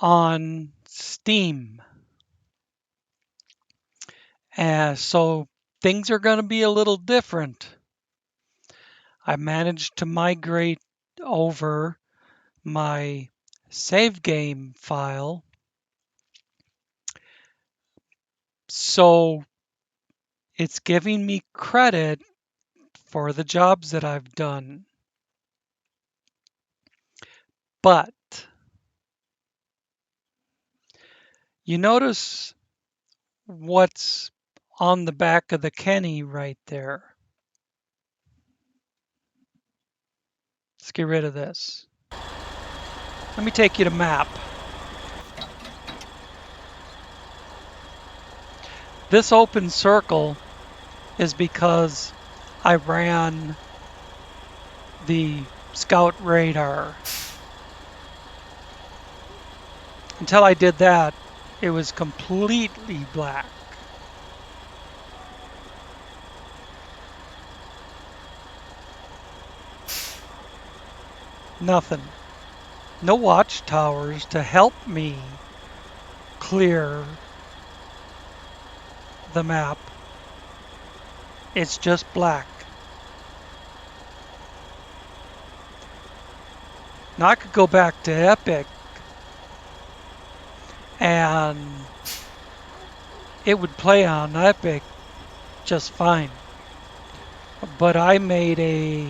on Steam. So things are going to be a little different. I managed to migrate over my save game file. So it's giving me credit for the jobs that I've done. But you notice what's on the back of the Kenny right there. Let's get rid of this. Let me take you to map. This open circle is because I ran the scout radar. Until I did that, it was completely black. Nothing. No watchtowers to help me clear the map. It's just black. Now I could go back to Epic and it would play on Epic just fine. But I made a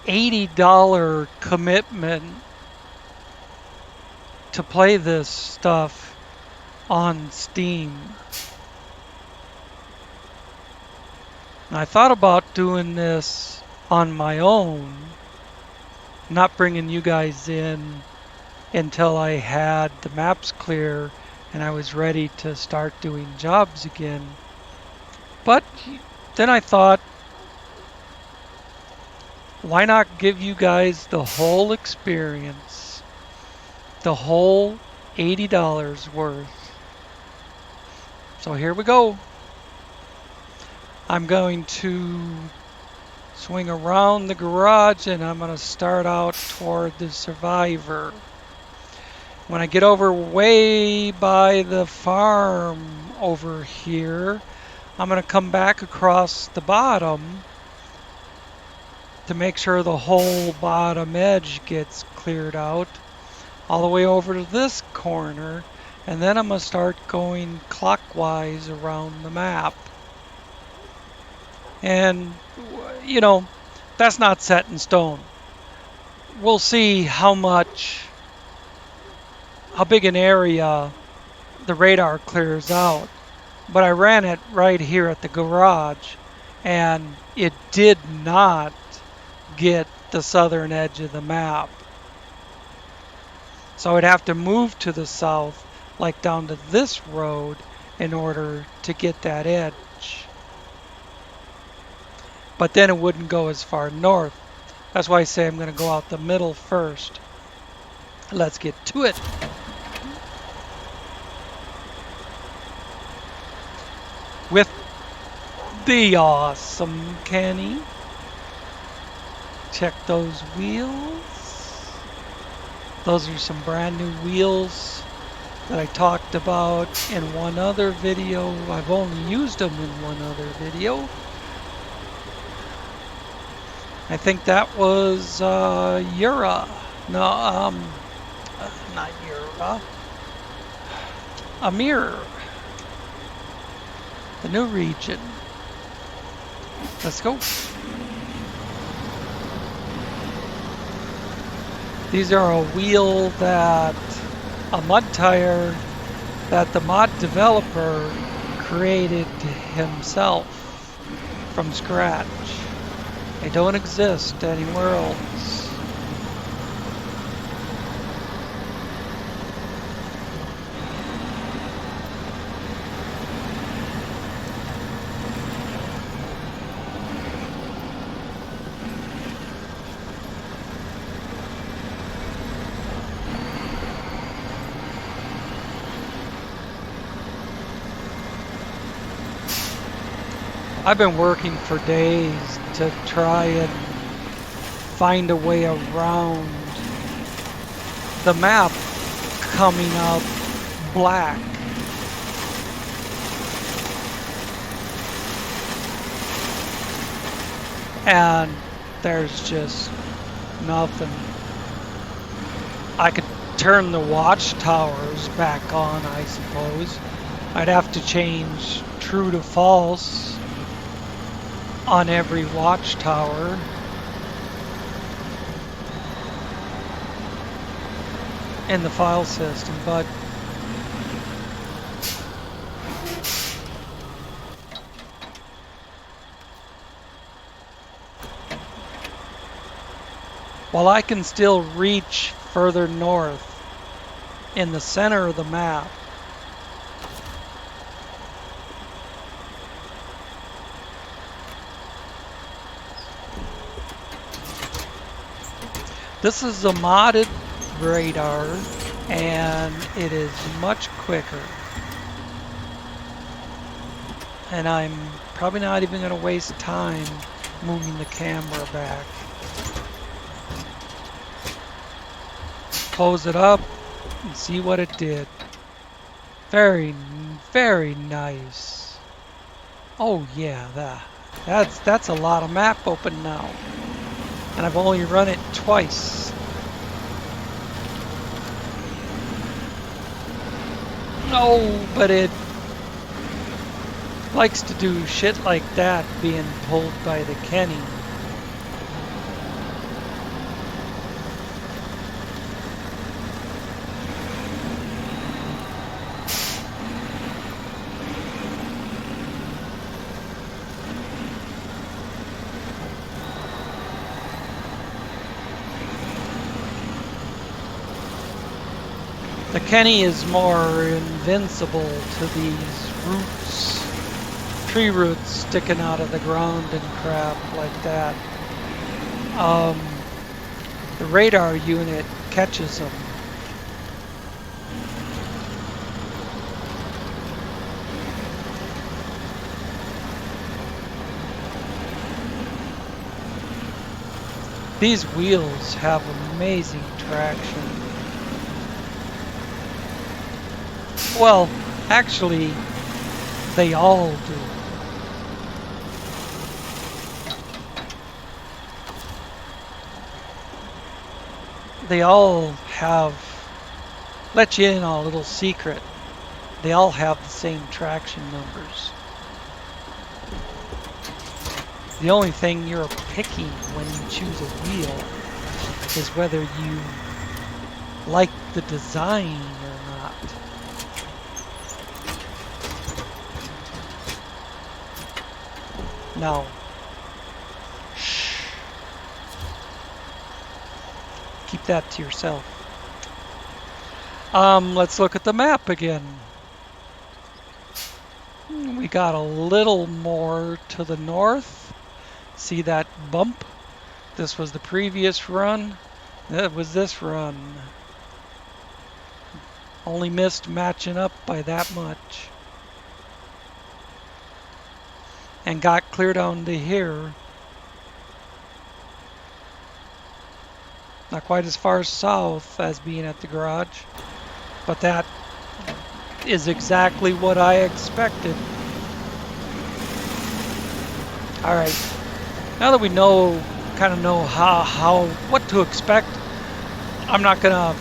$80 commitment to play this stuff on Steam. And I thought about doing this on my own, not bringing you guys in until I had the maps clear and I was ready to start doing jobs again. But then I thought, why not give you guys the whole experience, the whole $80 worth? So here we go. I'm going to swing around the garage and I'm going to start out toward the survivor. When I get over way by the farm over here, I'm going to come back across the bottom to make sure the whole bottom edge gets cleared out all the way over to this corner, and then I'm going to start going clockwise around the map. And, you know, that's not set in stone. We'll see how big an area the radar clears out. But I ran it right here at the garage, and it did not get the southern edge of the map. So I'd have to move to the south, like down to this road, in order to get that edge. But then it wouldn't go as far north. That's why I say I'm going to go out the middle first. Let's get to it. With the awesome Kenny. Check those wheels. Those are some brand new wheels that I talked about in one other video. I've only used them in one other video. I think that was Yura. No, not Yura. Amir. The new region. Let's go. These are a wheel a mud tire that the mod developer created himself from scratch. They don't exist anywhere else. I've been working for days to try and find a way around the map coming up black. And there's just nothing. I could turn the watchtowers back on, I suppose. I'd have to change true to false on every watchtower. In the file system, but while I can still reach further north in the center of the map, this is a modded radar and it is much quicker. And I'm probably not even going to waste time moving the camera back. Close it up and see what it did. Very, very nice. Oh yeah, that's a lot of map open now. And I've only run it twice. No, but it likes to do shit like that being pulled by the Kenny. The Kenny is more invincible to these roots, tree roots sticking out of the ground and crap like that. The radar unit catches them. These wheels have amazing traction. Well, actually, they all do. They all have, let you in on a little secret, they all have the same traction numbers. The only thing you're picking when you choose a wheel is whether you like the design or not. Now, shh. Keep that to yourself. Let's look at the map again. We got a little more to the north. See that bump? This was the previous run. That was this run. Only missed matching up by that much. And got clear down to here. Not quite as far south as being at the garage, but that is exactly what I expected. Alright, now that we kind of know what to expect, I'm not gonna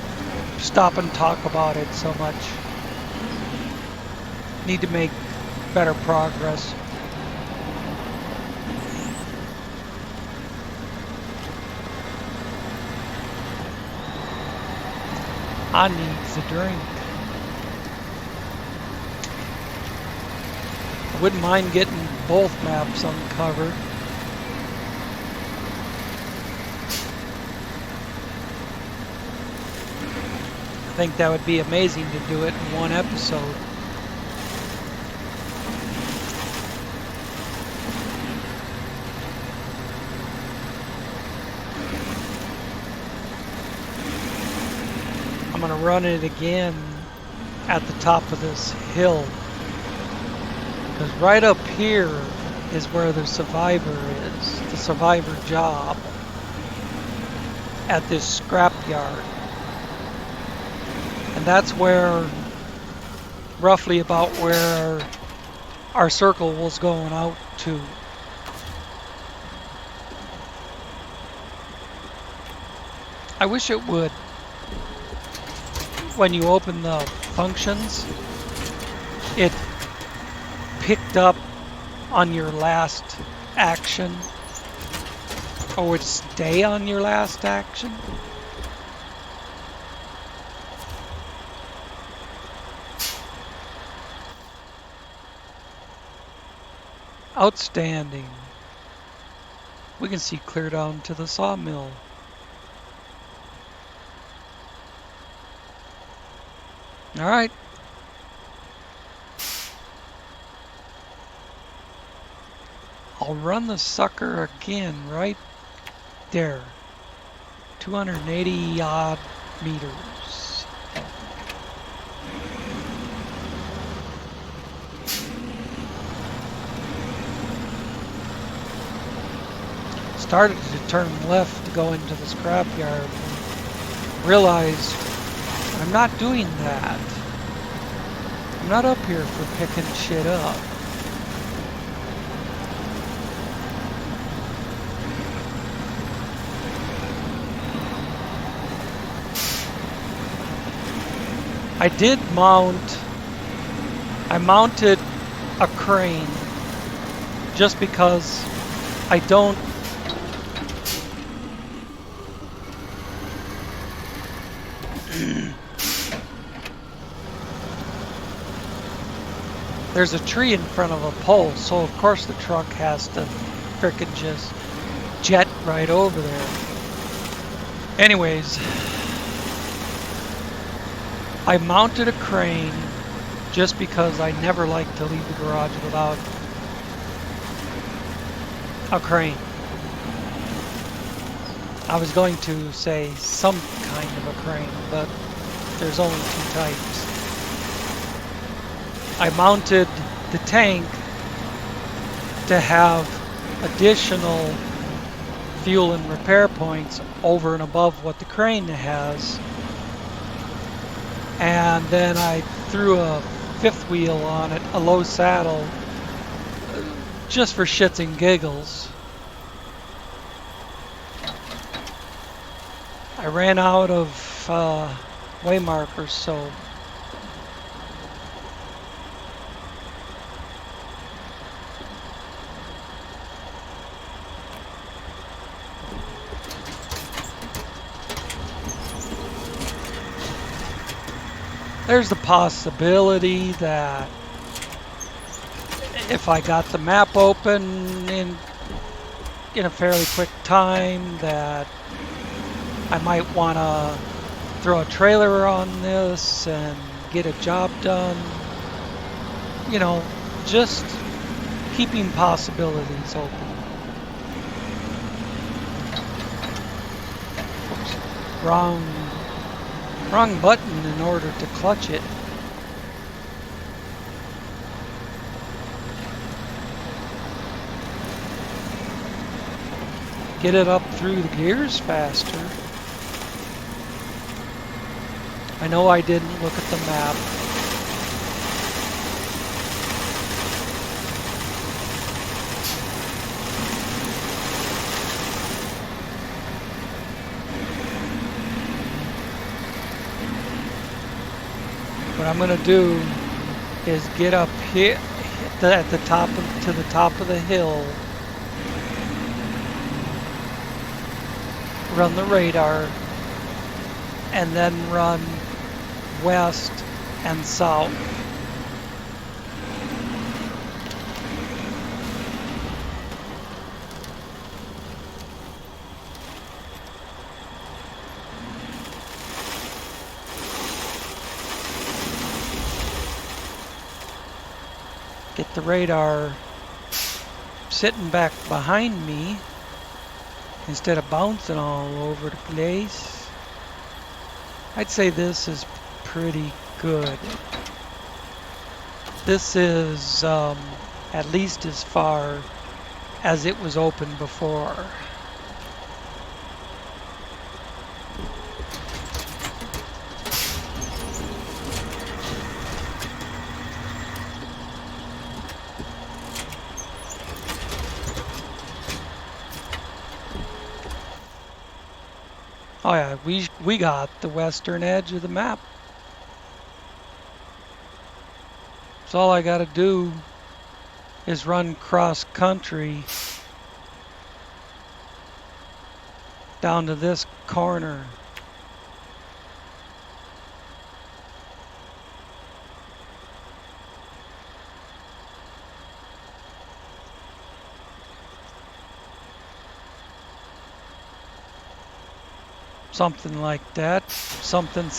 stop and talk about it so much. Need to make better progress. I needs a drink. I wouldn't mind getting both maps uncovered. I think that would be amazing to do it in one episode. I'm going to run it again at the top of this hill. Because right up here is where the survivor is. The survivor job. At this scrapyard. And that's where, roughly about where our circle was going out to. I wish it would, when you open the functions, it picked up on your last action, or would stay on your last action. Outstanding. We can see clear down to the sawmill. All right. I'll run the sucker again right there. 280 odd meters. Started to turn left to go into the scrapyard. Realized I'm not doing that. I'm not up here for picking shit up. I did I mounted a crane just because I don't there's a tree in front of a pole, so of course the truck has to frickin' just jet right over there. Anyways, I mounted a crane just because I never like to leave the garage without a crane. I was going to say some kind of a crane, but there's only two types. I mounted the tank to have additional fuel and repair points over and above what the crane has. And then I threw a fifth wheel on it, a low saddle, just for shits and giggles. I ran out of way markers, so there's the possibility that if I got the map open in a fairly quick time, that I might want to throw a trailer on this and get a job done. You know, just keeping possibilities open. Oops. Wrong button in order to clutch it. Get it up through the gears faster. I know I didn't look at the map. What I'm going to do is get up here at the top to the top of the hill, run the radar, and then run west and south. Get the radar sitting back behind me instead of bouncing all over the place. I'd say this is pretty good. This is at least as far as it was open before. Oh yeah, we got the western edge of the map. So all I gotta do is run cross country down to this corner. Something like that. Something.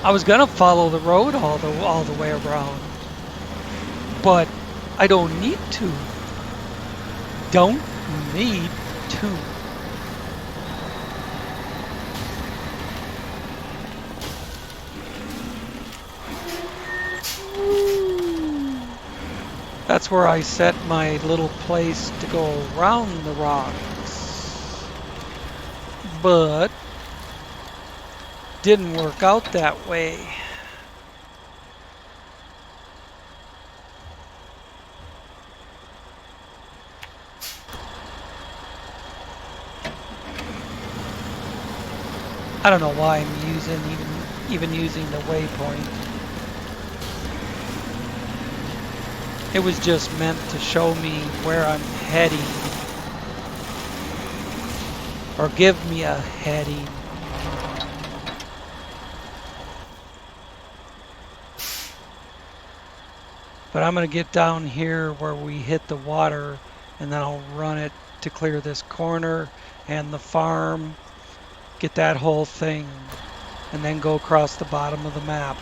I was gonna follow the road all the way around, but I don't need to. Don't need to. That's where I set my little place to go around the rocks. But didn't work out that way. I don't know why I'm even using the waypoint. It was just meant to show me where I'm heading, or give me a heading. But I'm going to get down here where we hit the water, and then I'll run it to clear this corner and the farm, get that whole thing, and then go across the bottom of the map.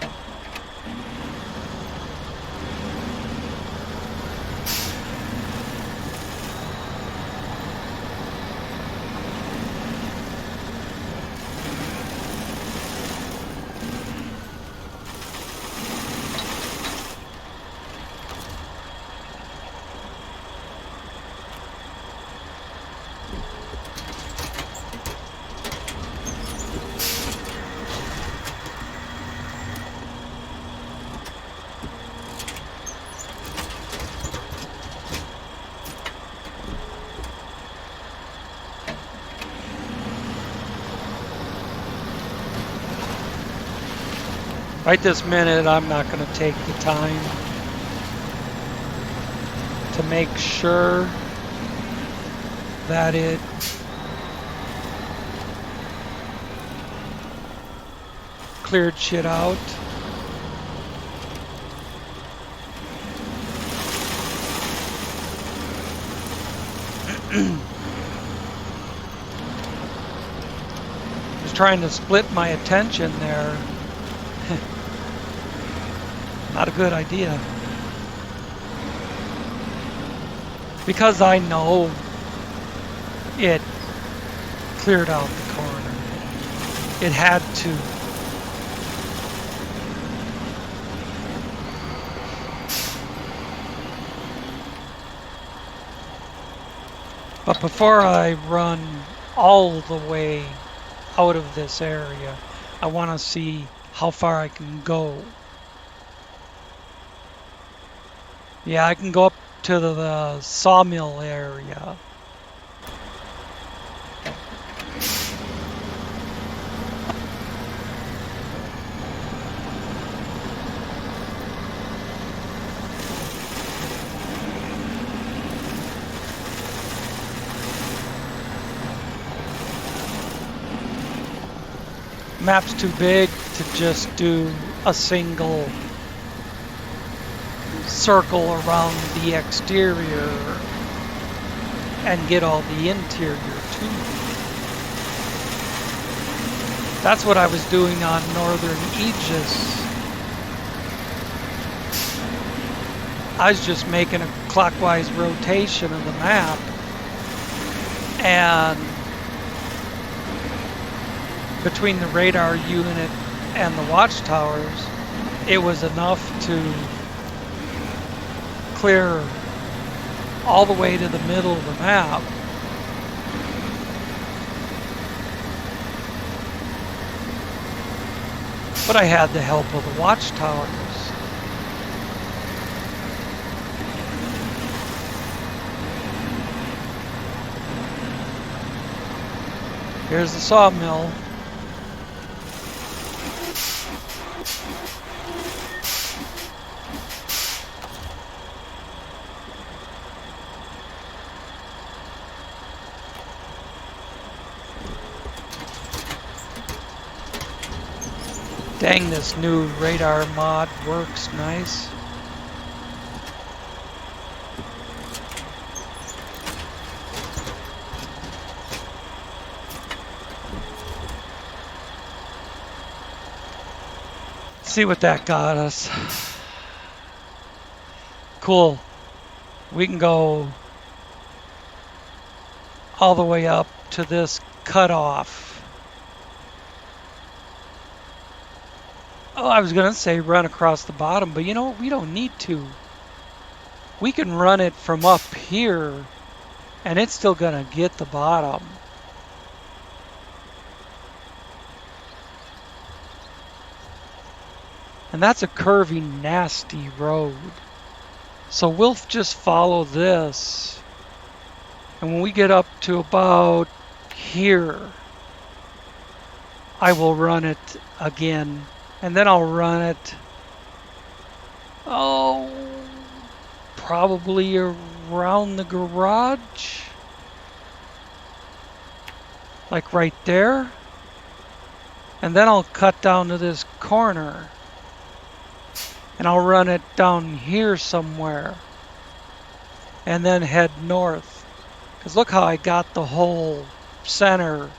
Right this minute, I'm not going to take the time to make sure that it cleared shit out. Just trying to split my attention there. Not a good idea. Because I know it cleared out the corner. It had to. But before I run all the way out of this area, I want to see how far I can go. Yeah, I can go up to the sawmill area. Map's too big to just do a single circle around the exterior and get all the interior too. That's what I was doing on Northern Aegis. I was just making a clockwise rotation of the map, and between the radar unit and the watchtowers, it was enough to clear all the way to the middle of the map. But I had the help of the watchtowers. Here's the sawmill. Dang, this new radar mod works nice. See what that got us. Cool. We can go all the way up to this cutoff. Oh, I was gonna say run across the bottom, but you know what? We don't need to. We can run it from up here and it's still gonna get the bottom. And that's a curvy, nasty road. So we'll just follow this. And when we get up to about here, I will run it again. And then I'll run it, probably around the garage. Like right there. And then I'll cut down to this corner. And I'll run it down here somewhere. And then head north. Because look how I got the whole center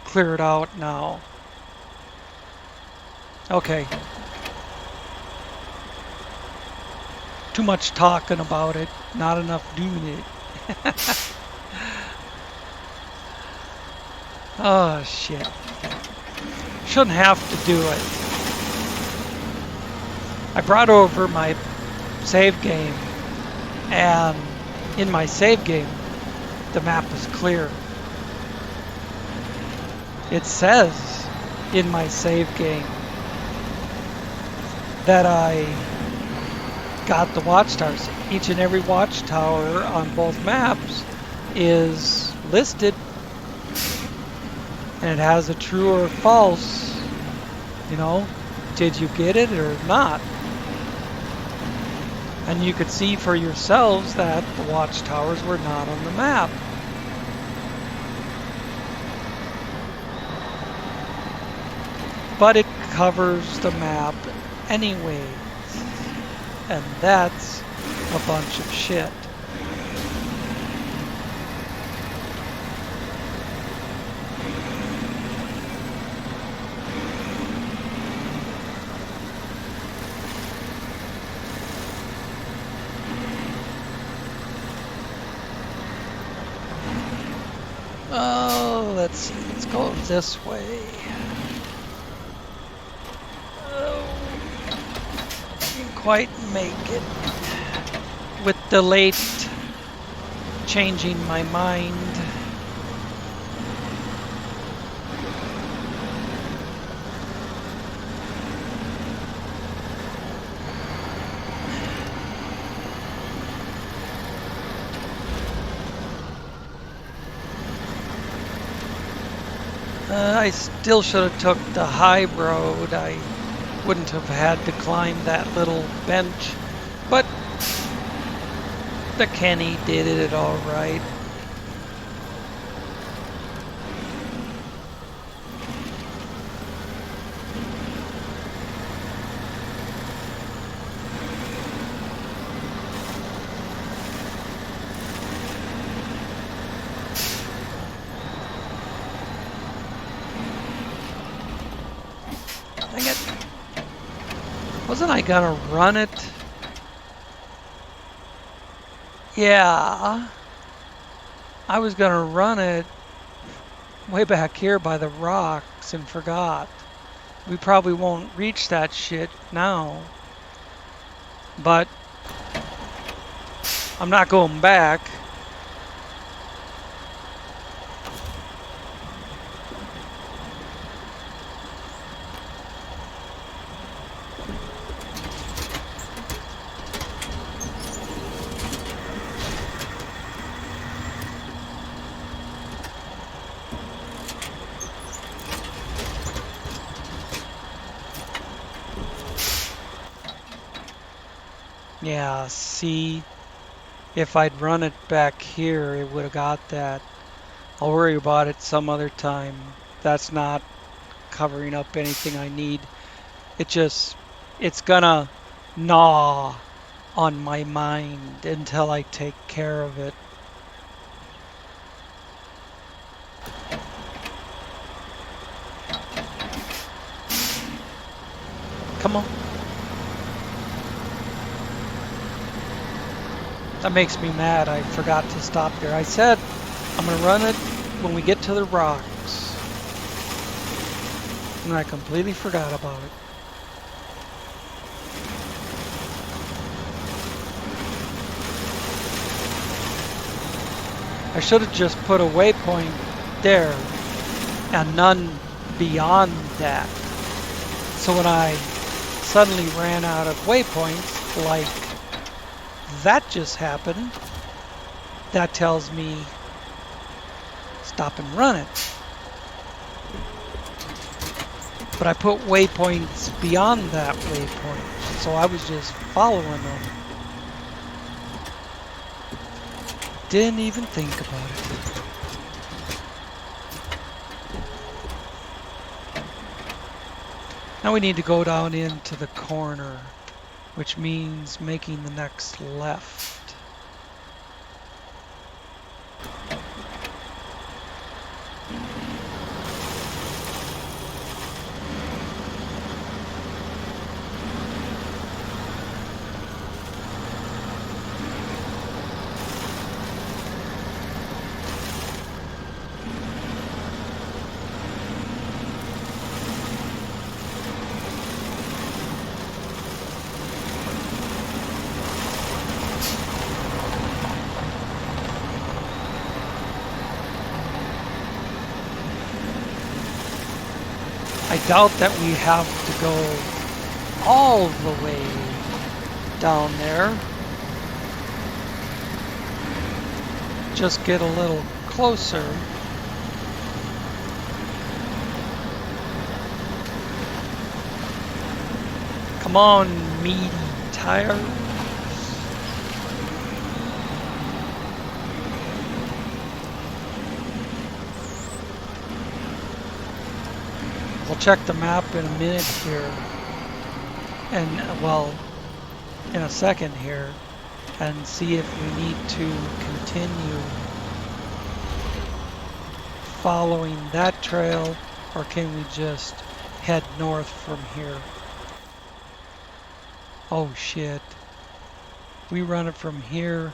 cleared out now. Okay. Too much talking about it, not enough doing it. Oh, shit. Shouldn't have to do it. I brought over my save game, and in my save game, the map is clear. It says in my save game that I got the Watchtowers. Each and every Watchtower on both maps is listed, and it has a true or false, you know, did you get it or not? And you could see for yourselves that the Watchtowers were not on the map. But it covers the map anyways. And that's a bunch of shit. Oh, let's go this way. Didn't quite make it with the late changing my mind. I still should have took the high road. I wouldn't have had to climb that little bench, but the Kenny did it all right. Dang it. Wasn't I gonna run it? Yeah. I was gonna run it way back here by the rocks and forgot. We probably won't reach that shit now. But I'm not going back. Yeah, see, if I'd run it back here, it would have got that. I'll worry about it some other time. That's not covering up anything I need. It just, it's gonna gnaw on my mind until I take care of it. Come on. That makes me mad. I forgot to stop there. I said I'm gonna run it when we get to the rocks. And I completely forgot about it. I should have just put a waypoint there and none beyond that. So when I suddenly ran out of waypoints, like that just happened, that tells me stop and run it. But I put waypoints beyond that waypoint, so I was just following them. Didn't even think about it. Now we need to go down into the corner, which means making the next left. I doubt that we have to go all the way down there. Just get a little closer. Come on, meaty tires. We'll check the map in a minute here, and well, in a second here, and see if we need to continue following that trail, or can we just head north from here? Oh shit. We run it from here.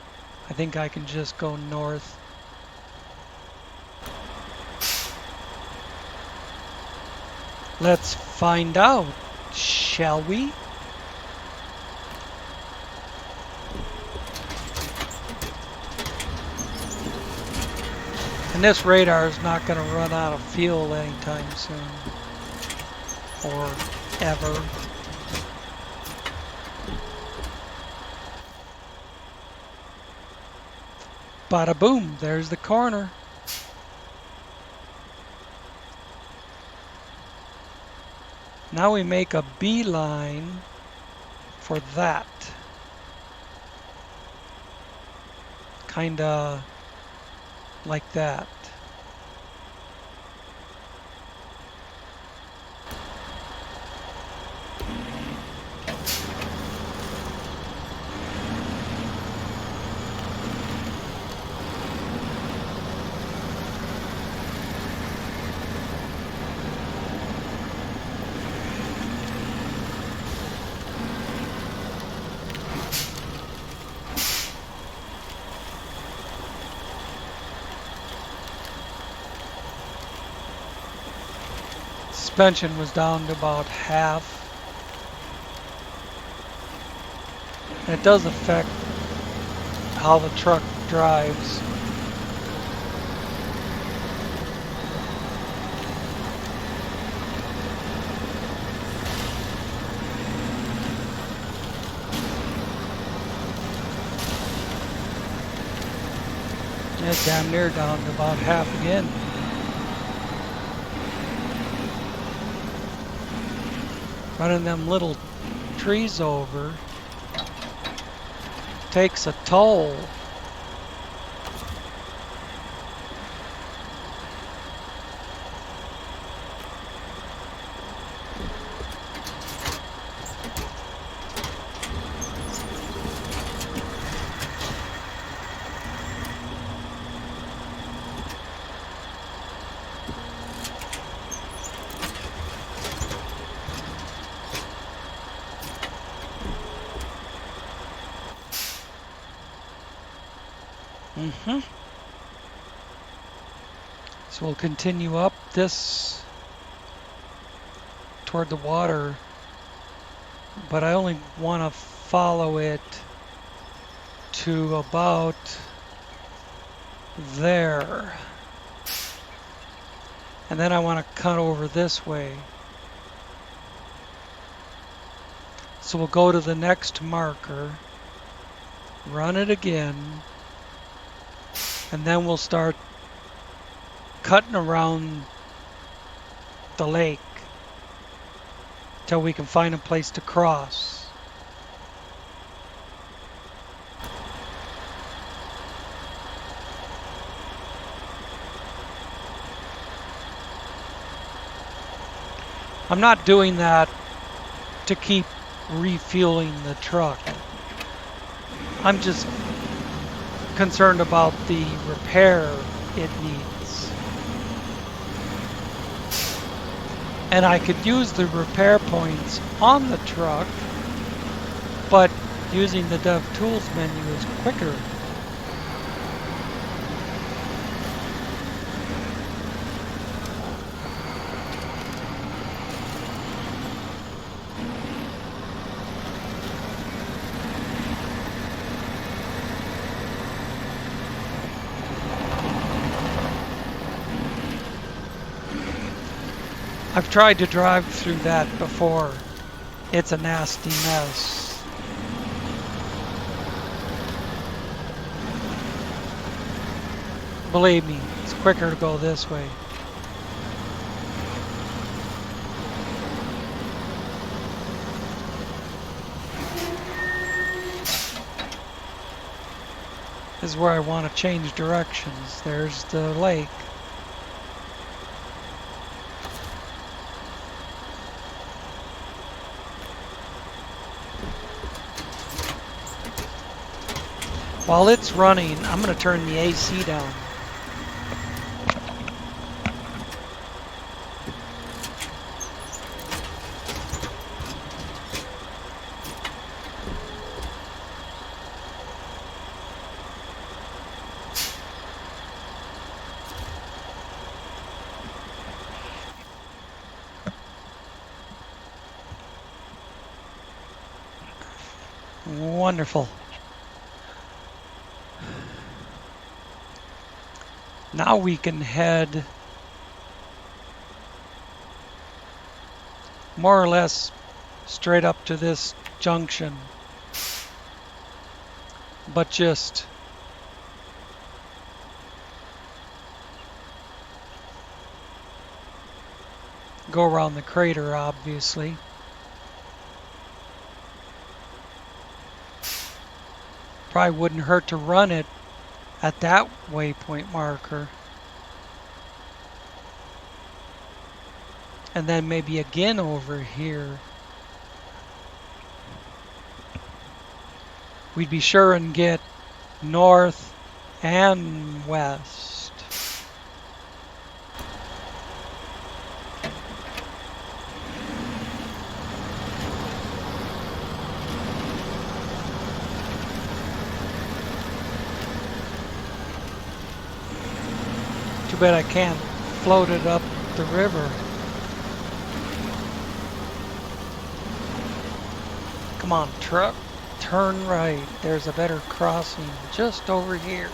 I think I can just go north. Let's find out, shall we? And this radar is not going to run out of fuel anytime soon. Or ever. Bada boom, there's the corner. Now we make a beeline for that. Kinda like that. Suspension was down to about half. And it does affect how the truck drives. It's damn near down to about half again. Running them little trees over. takes a toll. So we'll continue up this toward the water, but I only want to follow it to about there. And then I want to cut over this way. So we'll go to the next marker, run it again, and then we'll start cutting around the lake till we can find a place to cross. I'm not doing that to keep refueling the truck. I'm just concerned about the repair it needs. And I could use the repair points on the truck, but using the DevTools menu is quicker. I've tried to drive through that before. It's a nasty mess. Believe me, it's quicker to go this way. This is where I want to change directions. There's the lake. While it's running, I'm going to turn the AC down. Wonderful. Now we can head more or less straight up to this junction, but just go around the crater, obviously. Probably wouldn't hurt to run it at that waypoint marker. And then maybe again over here. We'd be sure and get north and west. Too bad I can't float it up the river. Come on, truck, turn right. There's a better crossing just over here.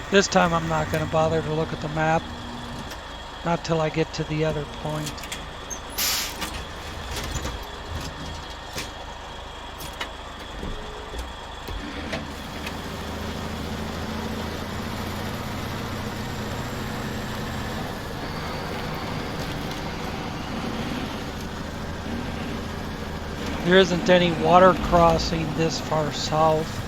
This time I'm not going to bother to look at the map. Not till I get to the other point. There isn't any water crossing this far south.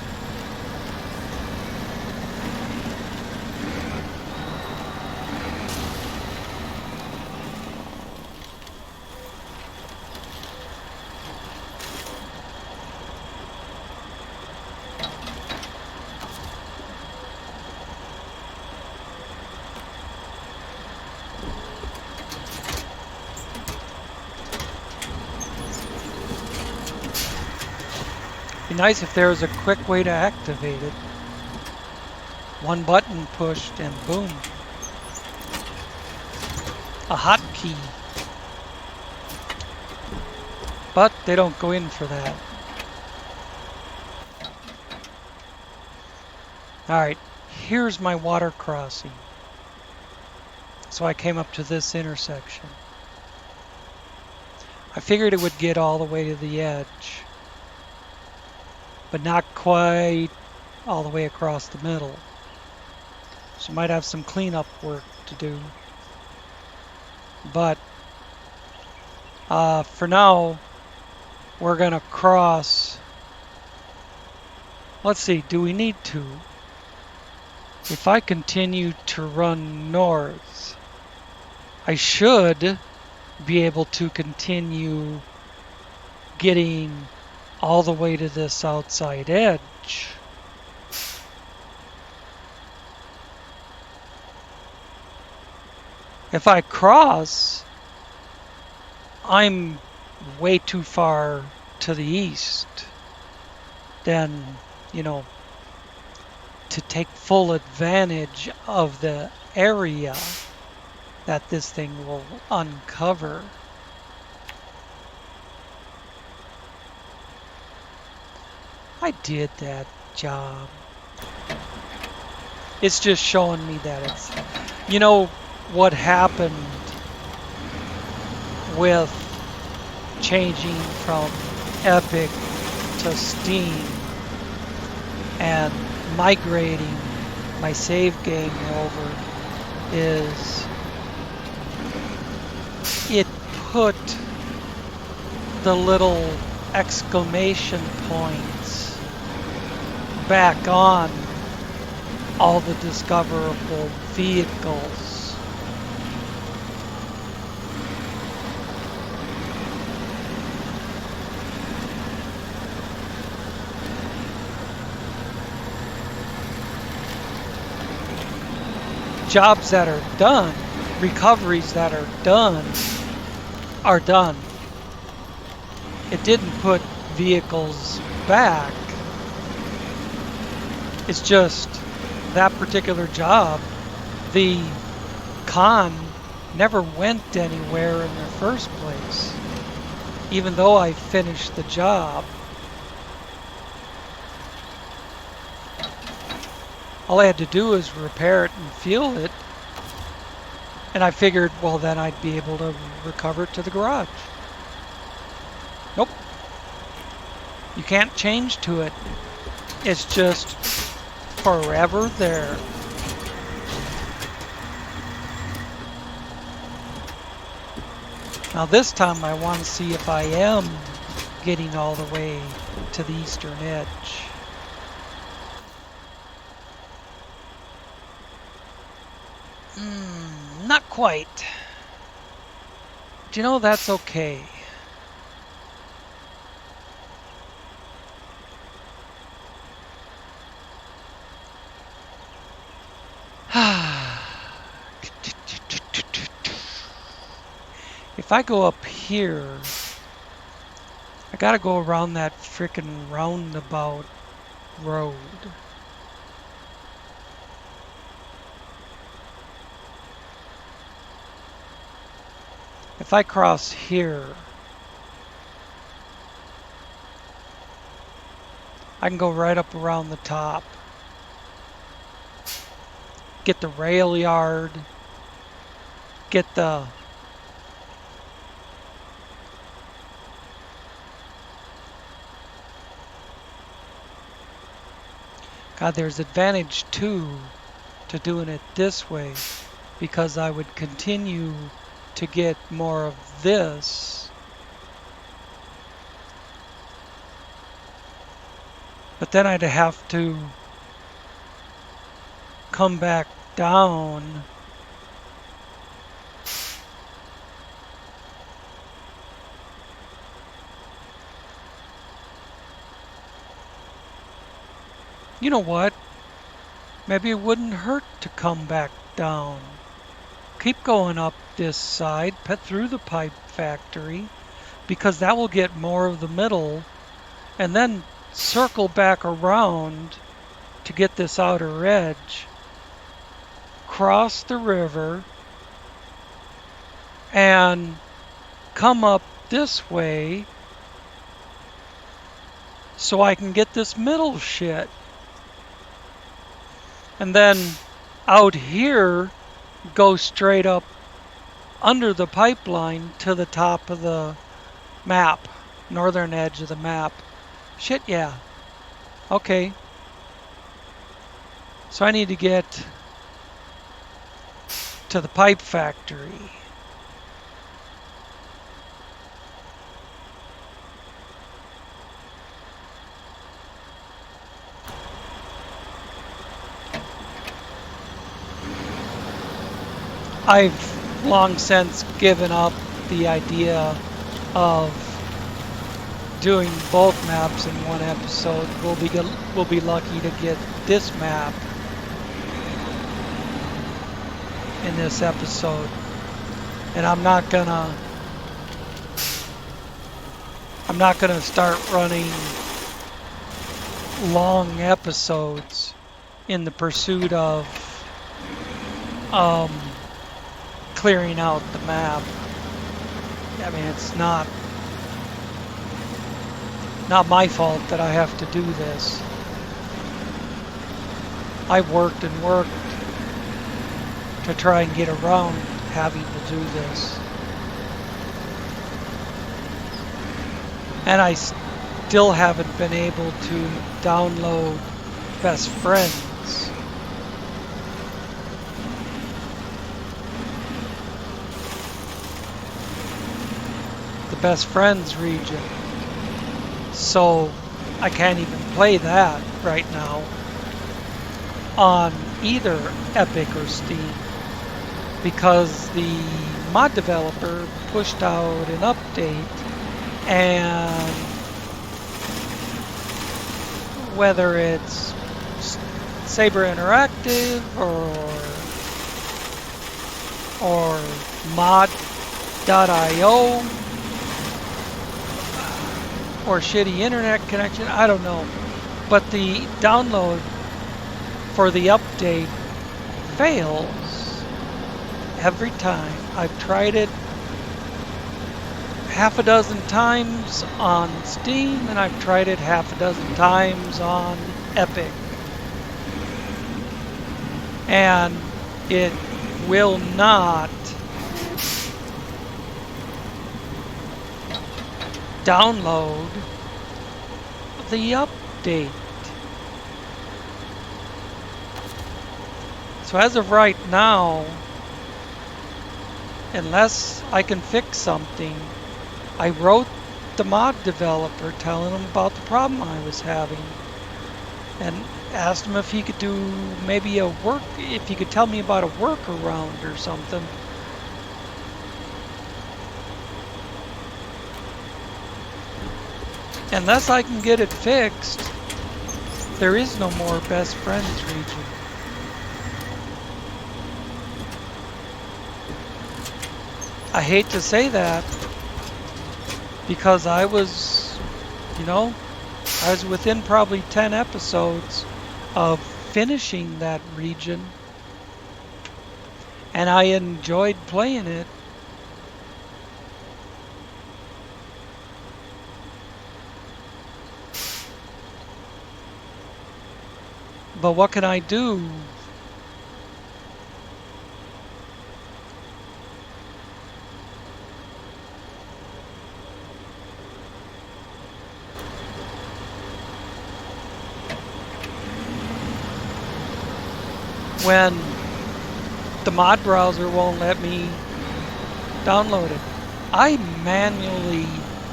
Be nice if there was a quick way to activate it. One button pushed and boom. A hotkey. But they don't go in for that. Alright, here's my water crossing. So I came up to this intersection. I figured it would get all the way to the edge, but not quite all the way across the middle. So might have some cleanup work to do. But for now, we're gonna cross. Let's see, do we need to? If I continue to run north, I should be able to continue getting all the way to this outside edge. If I cross, I'm way too far to the east. Then, you know, to take full advantage of the area that this thing will uncover. I did that job. It's just showing me that it's, you know, what happened with changing from Epic to Steam and migrating my save game over is it put the little exclamation points back on all the discoverable vehicles. Jobs that are done, recoveries that are done. It didn't put vehicles back. It's just that particular job, the con never went anywhere in the first place, even though I finished the job. All I had to do was repair it and fuel it, and I figured, well, then I'd be able to recover it to the garage. Nope. You can't change to it. It's just forever there. Now this time I want to see if I am getting all the way to the eastern edge. Not quite. But you know, that's okay. If I go up here, I gotta go around that frickin' roundabout road. If I cross here, I can go right up around the top. get the rail yard, get the God, there's advantage too to doing it this way, because I would continue to get more of this. But then I'd have to come back down. You know what? Maybe it wouldn't hurt to come back down. Keep going up this side, pet through the pipe factory, because that will get more of the middle, and then circle back around to get this outer edge, cross the river, and come up this way so I can get this middle shit. And then out here, go straight up under the pipeline to the top of the map, northern edge of the map. Shit, yeah. Okay. So I need to get to the pipe factory. I've long since given up the idea of doing both maps in one episode. We'll be lucky to get this map in this episode, and I'm not gonna start running long episodes in the pursuit of clearing out the map. I mean, it's not my fault that I have to do this. I've worked and worked to try and get around having to do this. And I still haven't been able to download Best Friends. The Best Friends region. So I can't even play that right now on either Epic or Steam, because the mod developer pushed out an update, and whether it's Saber Interactive or mod.io or shitty internet connection, I don't know. But the download for the update fails every time. I've tried it half a dozen times on Steam, and I've tried it half a dozen times on Epic. And it will not download the update. So as of right now, unless I can fix something, I wrote the mod developer telling him about the problem I was having, and asked him if he could do maybe if he could tell me about a workaround or something. Unless I can get it fixed, there is no more Best Friends region. I hate to say that, because I was within probably 10 episodes of finishing that region, and I enjoyed playing it. But what can I do when the mod browser won't let me download it. I manually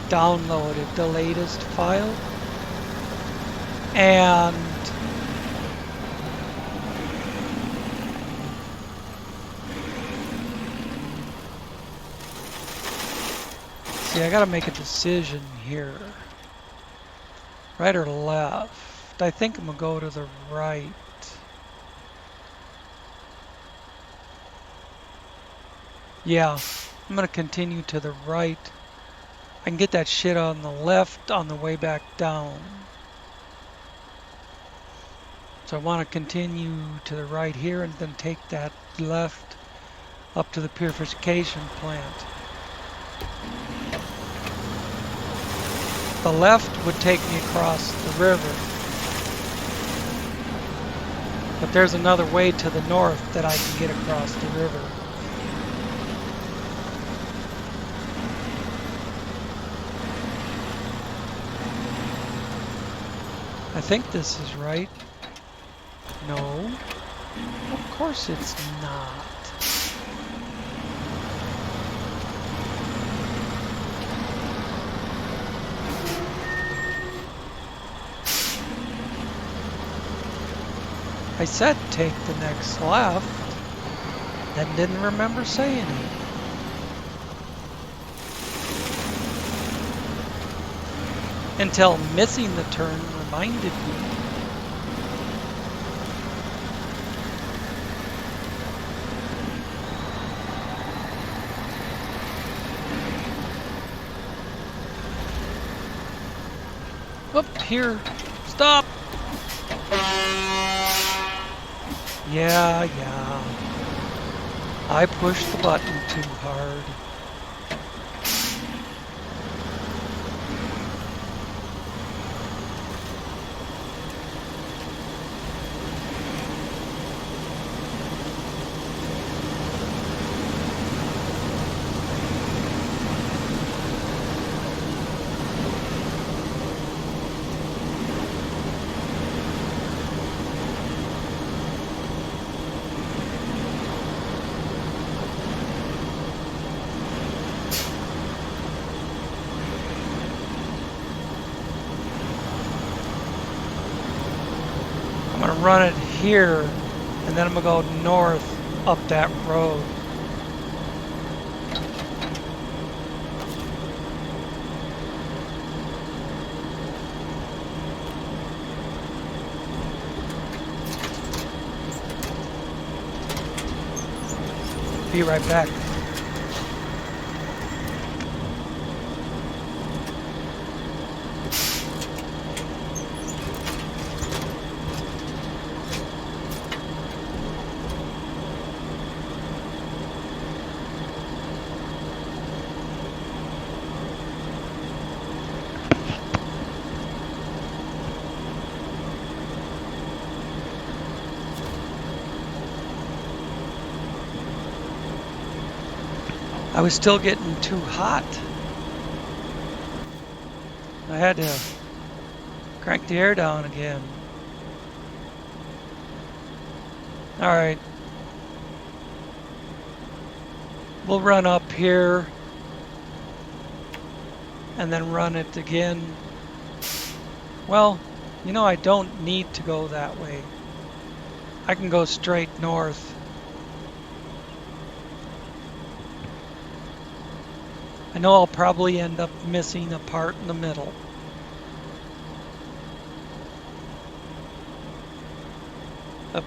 downloaded the latest file, and see, I gotta make a decision here. Right or left? I think I'm gonna go to the right. Yeah, I'm gonna continue to the right. I can get that shit on the left on the way back down. So I want to continue to the right here and then take that left up to the purification plant. The left would take me across the river. But there's another way to the north that I can get across the river. I think this is right. No, of course it's not. I said take the next left, then didn't remember saying it. Until missing the turn reminded me. Whoop, here, stop. Yeah. I pushed the button too hard. Run it here, and then I'm gonna go north up that road. Be right back. I was still getting too hot. I had to crank the air down again. All right. We'll run up here and then run it again. Well, you know, I don't need to go that way. I can go straight north. I know I'll probably end up missing a part in the middle.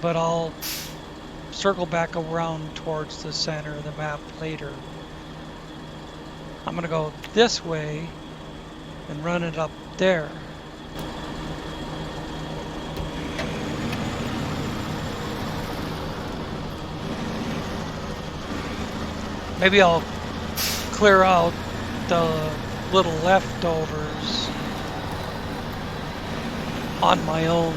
But I'll circle back around towards the center of the map later. I'm gonna go this way and run it up there. Maybe I'll clear out the little leftovers on my own.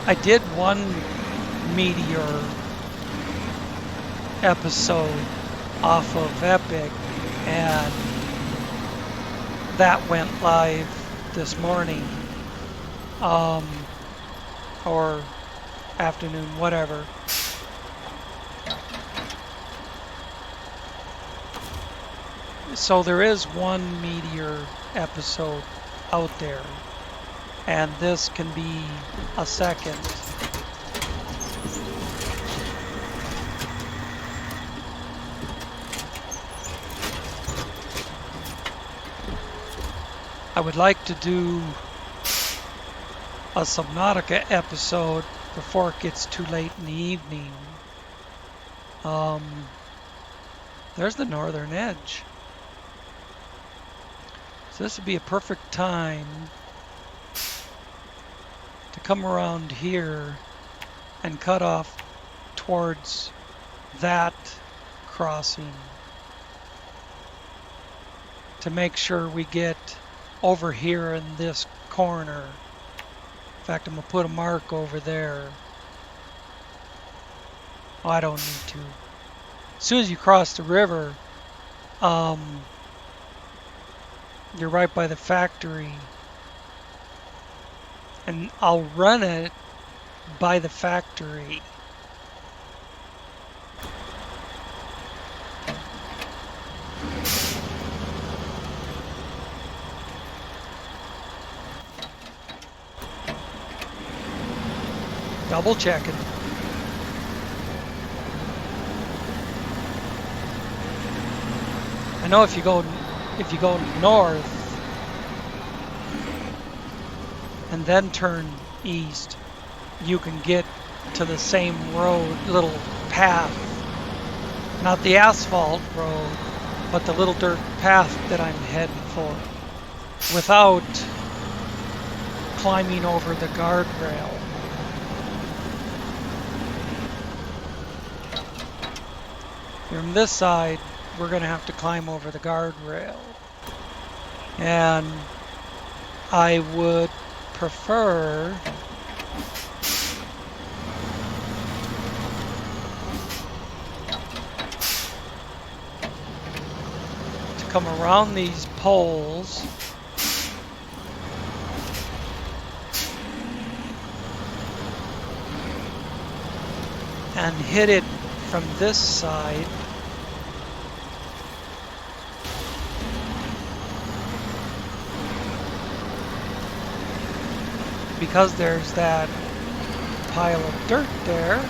I did one Meteor episode off of Epic, and that went live this morning, or afternoon, whatever. So there is one Meteor episode out there, and this can be a second. I would like to do a Subnautica episode before it gets too late in the evening. There's the northern edge. So this would be a perfect time to come around here and cut off towards that crossing to make sure we get over here in this corner. In fact, I'm going to put a mark over there. Oh, I don't need to. As soon as you cross the river, you're right by the factory. And I'll run it by the factory. Double checking. I know if you go north and then turn east, you can get to the same road, little path. Not the asphalt road, but the little dirt path that I'm heading for, without climbing over the guardrail. From this side, we're going to have to climb over the guardrail. And I would prefer to come around these poles and hit it from this side. Because there's that pile of dirt there.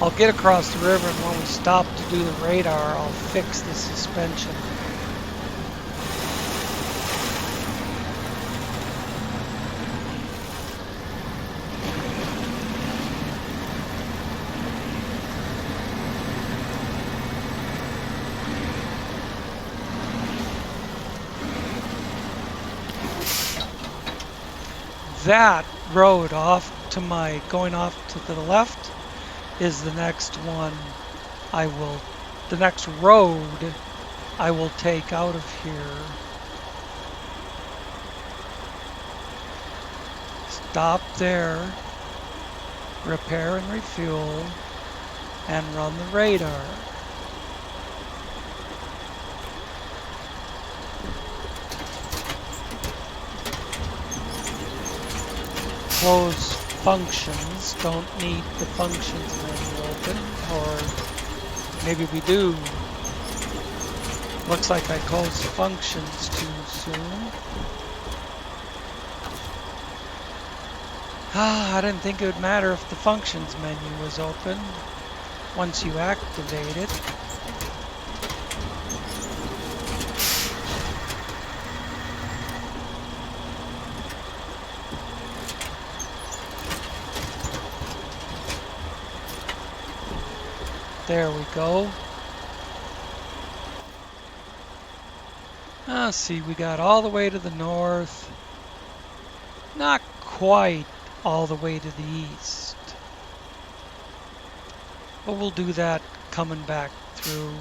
I'll get across the river, and when we stop to do the radar, I'll fix the suspension. That road off to my, going off to the left, is the next one the next road I will take out of here. Stop there, repair and refuel, and run the radar. Close functions, don't need the functions menu open, or maybe we do. Looks like I closed functions too soon. I didn't think it would matter if the functions menu was open once you activate it. There we go. See, we got all the way to the north. Not quite all the way to the east. But we'll do that coming back through.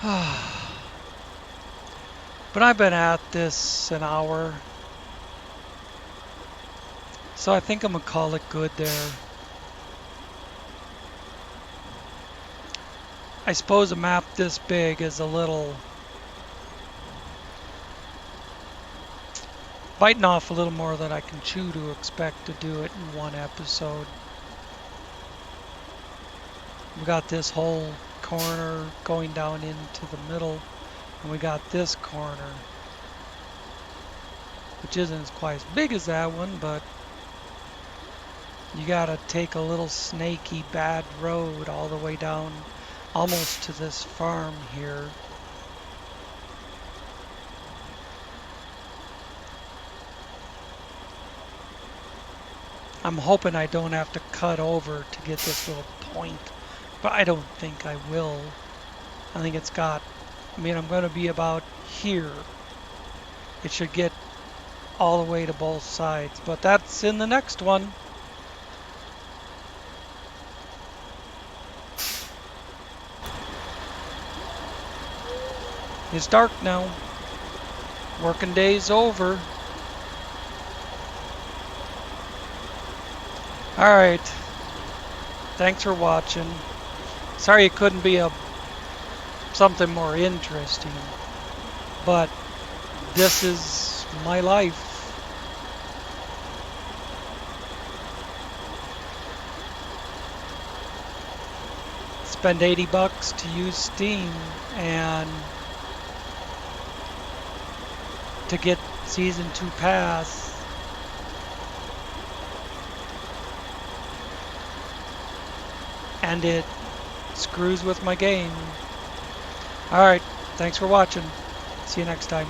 But I've been at this an hour, so I think I'm gonna call it good there. I suppose a map this big is a little biting off a little more than I can chew to expect to do it in one episode. We got this whole corner going down into the middle, and we got this corner, which isn't quite as big as that one, but you gotta take a little snaky bad road all the way down almost to this farm here. I'm hoping I don't have to cut over to get this little point, but I don't think I will. I think it's got, I mean, I'm going to be about here. It should get all the way to both sides, but that's in the next one. It's dark now. Working day's over. Alright. Thanks for watching. Sorry it couldn't be something more interesting, but this is my life. Spend $80 to use Steam and to get Season 2 Pass. And it screws with my game. Alright, thanks for watching. See you next time.